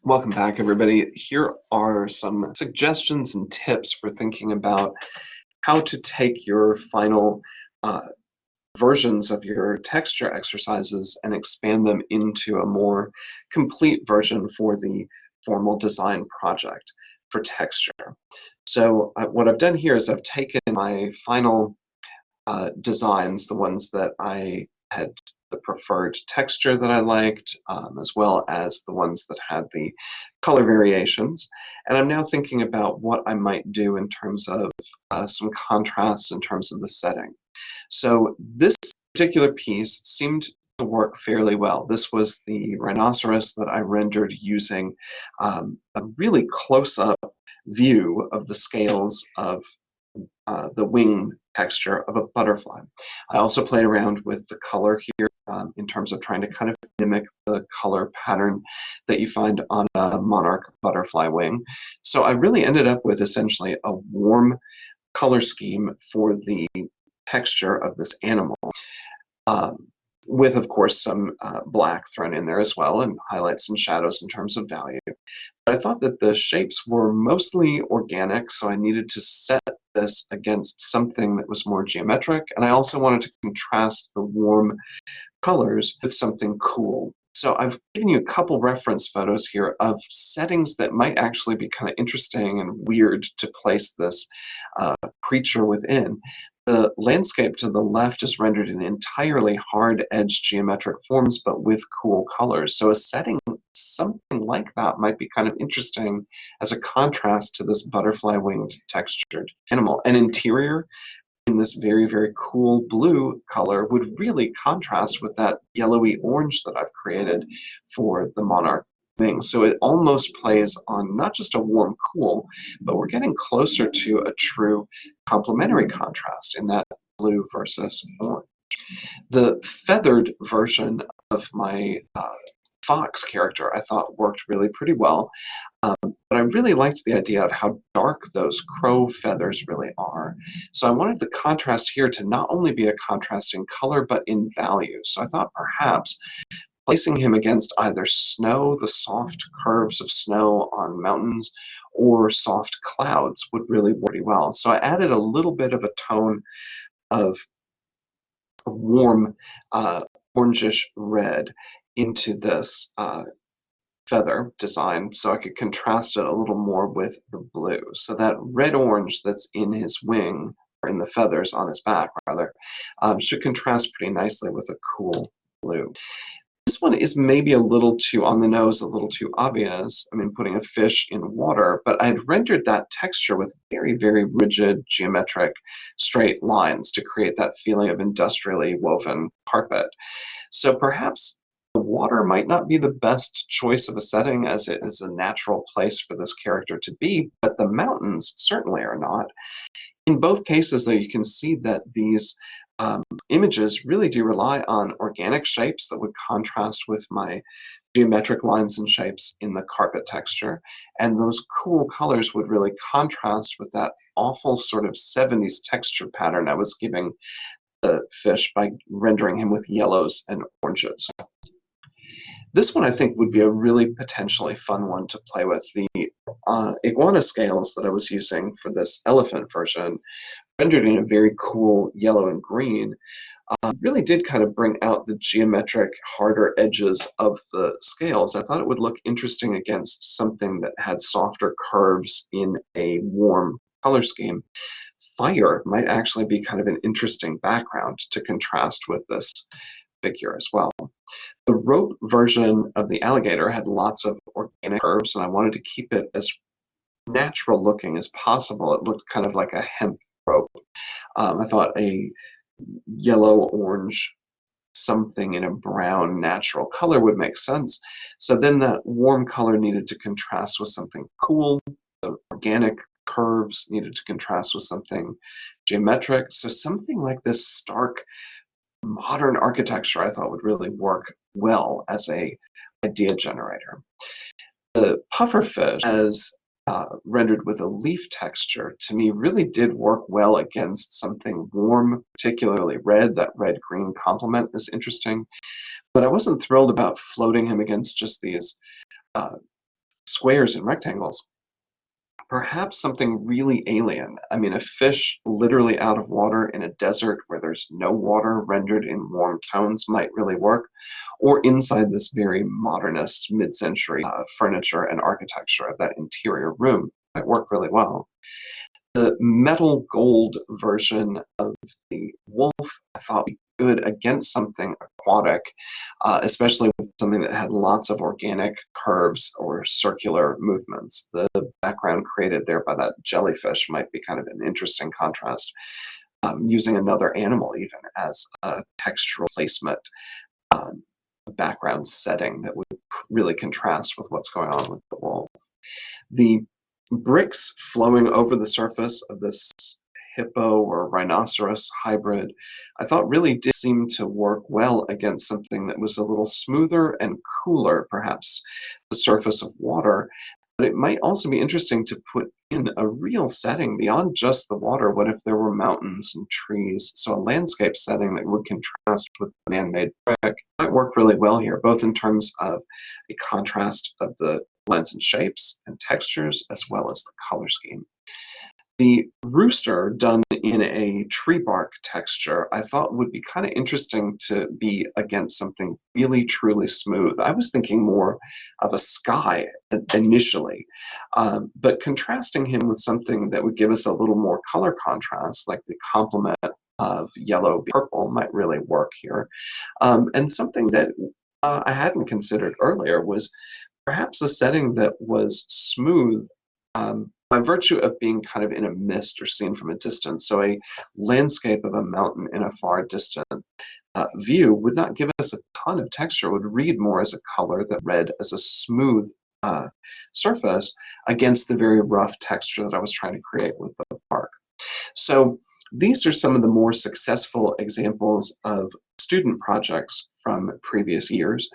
Welcome back, everybody. Here are some suggestions and tips for thinking about how to take your final versions of your texture exercises and expand them into a more complete version for the formal design project for texture. So what I've done here is I've taken my final designs, the ones that I had the preferred texture that I liked, as well as the ones that had the color variations. And I'm now thinking about what I might do in terms of some contrasts in terms of the setting. So this particular piece seemed to work fairly well. This was the rhinoceros that I rendered using a really close-up view of the scales of the wing texture of a butterfly. I also played around with the color here in terms of trying to kind of mimic the color pattern that you find on a monarch butterfly wing. So I really ended up with essentially a warm color scheme for the texture of this animal. With, of course, some black thrown in there as well, and highlights and shadows in terms of value. But I thought that the shapes were mostly organic, so I needed to set this against something that was more geometric, and I also wanted to contrast the warm colors with something cool. So I've given you a couple reference photos here of settings that might actually be kind of interesting and weird to place this creature within. The landscape to the left is rendered in entirely hard-edged geometric forms, but with cool colors. So a setting something like that might be kind of interesting as a contrast to this butterfly-winged textured animal. An interior in this very, very cool blue color would really contrast with that yellowy orange that I've created for the monarch wing. So it almost plays on not just a warm cool, but we're getting closer to a true complementary contrast in that blue versus orange. The feathered version of my fox character I thought worked really pretty well. But I really liked the idea of how dark those crow feathers really are. So I wanted the contrast here to not only be a contrast in color, but in value. So I thought perhaps placing him against either snow, the soft curves of snow on mountains, or soft clouds would really work pretty well. So I added a little bit of a tone of a warm orangish red into this feather design so I could contrast it a little more with the blue. So that red-orange that's in his wing, or in the feathers on his back, rather, should contrast pretty nicely with a cool blue. This one is maybe a little too on the nose, a little too obvious. I mean, putting a fish in water, but I had rendered that texture with very, very rigid, geometric, straight lines to create that feeling of industrially woven carpet. So perhaps the water might not be the best choice of a setting as it is a natural place for this character to be, but the mountains certainly are not. In both cases, though, you can see that these images really do rely on organic shapes that would contrast with my geometric lines and shapes in the carpet texture. And those cool colors would really contrast with that awful sort of 70s texture pattern I was giving the fish by rendering him with yellows and oranges. This one I think would be a really potentially fun one to play with. The iguana scales that I was using for this elephant version, rendered in a very cool yellow and green, really did kind of bring out the geometric, harder edges of the scales. I thought it would look interesting against something that had softer curves in a warm color scheme. Fire might actually be kind of an interesting background to contrast with this figure as well. The rope version of the alligator had lots of organic curves, and I wanted to keep it as natural looking as possible. It looked kind of like a hemp rope. I thought a yellow-orange something in a brown natural color would make sense. So then that warm color needed to contrast with something cool. The organic curves needed to contrast with something geometric. So something like this stark modern architecture I thought would really work well as a idea generator. The pufferfish, as rendered with a leaf texture, to me really did work well against something warm, particularly red. That red-green complement is interesting. But I wasn't thrilled about floating him against just these squares and rectangles, perhaps something really alien. I mean, a fish literally out of water in a desert where there's no water rendered in warm tones might really work, or inside this very modernist mid-century furniture and architecture of that interior room might work really well. The metal gold version of the wolf I thought would be good against something aquatic, especially something that had lots of organic curves or circular movements. The background created there by that jellyfish might be kind of an interesting contrast, using another animal even as a textural placement background setting that would really contrast with what's going on with the wolf. The bricks flowing over the surface of this hippo or rhinoceros hybrid, I thought really did seem to work well against something that was a little smoother and cooler, perhaps the surface of water. But it might also be interesting to put in a real setting beyond just the water. What if there were mountains and trees? So a landscape setting that would contrast with man-made brick might work really well here, both in terms of a contrast of the lines and shapes and textures, as well as the color scheme. The rooster done in a tree bark texture I thought would be kind of interesting to be against something really truly smooth. I was thinking more of a sky initially, but contrasting him with something that would give us a little more color contrast, like the complement of yellow purple might really work here. And something that I hadn't considered earlier was perhaps a setting that was smooth by virtue of being kind of in a mist or seen from a distance. So a landscape of a mountain in a far distant view would not give us a ton of texture. It would read more as a color that read as a smooth surface against the very rough texture that I was trying to create with the bark. So these are some of the more successful examples of student projects from previous years.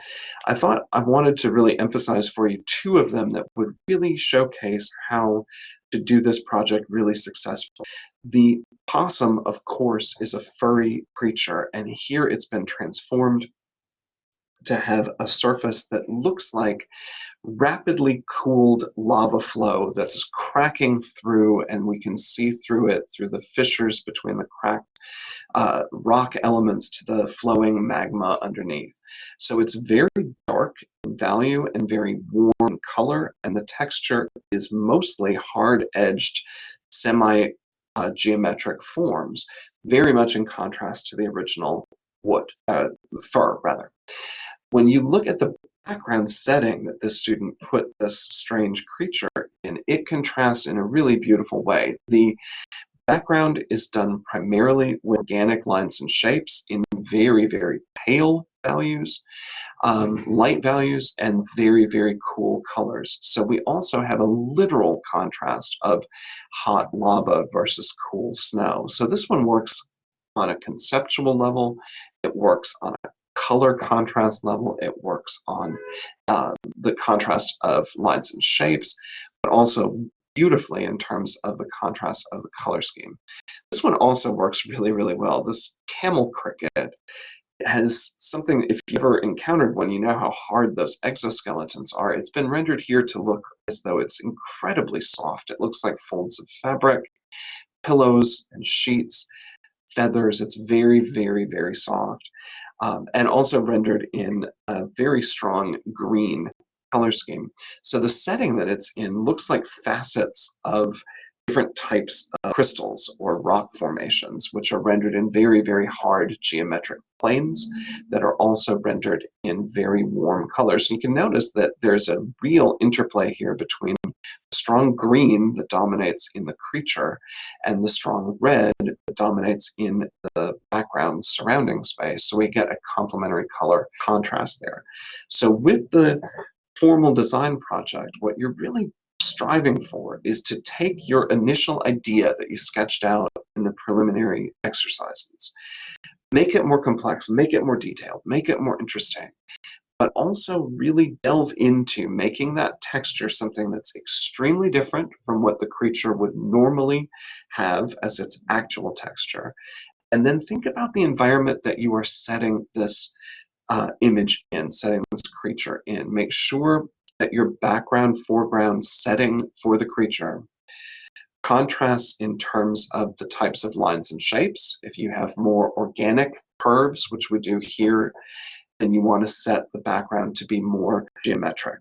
I thought I wanted to really emphasize for you two of them that would really showcase how to do this project really successfully. The possum, of course, is a furry creature, and here it's been transformed to have a surface that looks like rapidly cooled lava flow that's cracking through, and we can see through it through the fissures between the cracked rock elements to the flowing magma underneath. So it's very dark in value and very warm in color, and the texture is mostly hard-edged, semi-geometric forms, very much in contrast to the original fur rather. When you look at the background setting that this student put this strange creature in, it contrasts in a really beautiful way. The background is done primarily with organic lines and shapes in very, very pale values, light values, and very, very cool colors. So we also have a literal contrast of hot lava versus cool snow. So this one works on a conceptual level, it works on a color contrast level, it works on the contrast of lines and shapes, but also beautifully in terms of the contrast of the color scheme. This one also works really, really well. This camel cricket has something, if you ever encountered one, you know how hard those exoskeletons are. It's been rendered here to look as though it's incredibly soft. It looks like folds of fabric, pillows and sheets, feathers. It's very, very, very soft. And also rendered in a very strong green color scheme. So the setting that it's in looks like facets of different types of crystals or rock formations, which are rendered in very, very hard geometric planes that are also rendered in very warm colors. And you can notice that there's a real interplay here between the strong green that dominates in the creature and the strong red that dominates in the background surrounding space. So we get a complementary color contrast there. So with the formal design project, what you're really striving for is to take your initial idea that you sketched out in the preliminary exercises, make it more complex, make it more detailed, make it more interesting, but also really delve into making that texture something that's extremely different from what the creature would normally have as its actual texture. And then think about the environment that you are setting this image in, setting this creature in. Make sure that your background foreground setting for the creature contrasts in terms of the types of lines and shapes. If you have more organic curves, which we do here, then you want to set the background to be more geometric.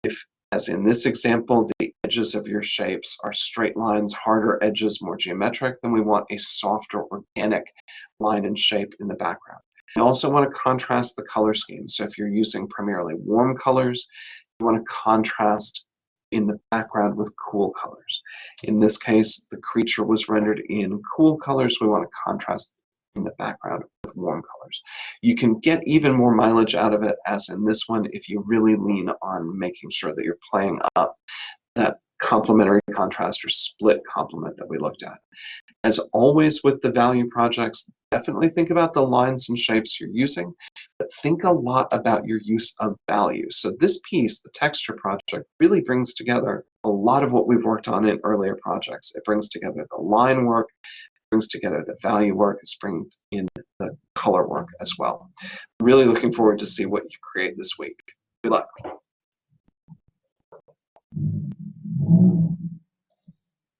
If, as in this example, the edges of your shapes are straight lines, harder edges, more geometric, then we want a softer organic line and shape in the background. You also want to contrast the color scheme. So if you're using primarily warm colors, you want to contrast in the background with cool colors. In this case, the creature was rendered in cool colors. We want to contrast in the background with warm colors. You can get even more mileage out of it, as in this one, if you really lean on making sure that you're playing up that complementary contrast or split complement that we looked at. As always with the value projects, definitely think about the lines and shapes you're using, but think a lot about your use of value. So this piece, the texture project, really brings together a lot of what we've worked on in earlier projects. It brings together the line work, brings together the value work, it's bringing in the color work as well. Really looking forward to see what you create this week. Good luck.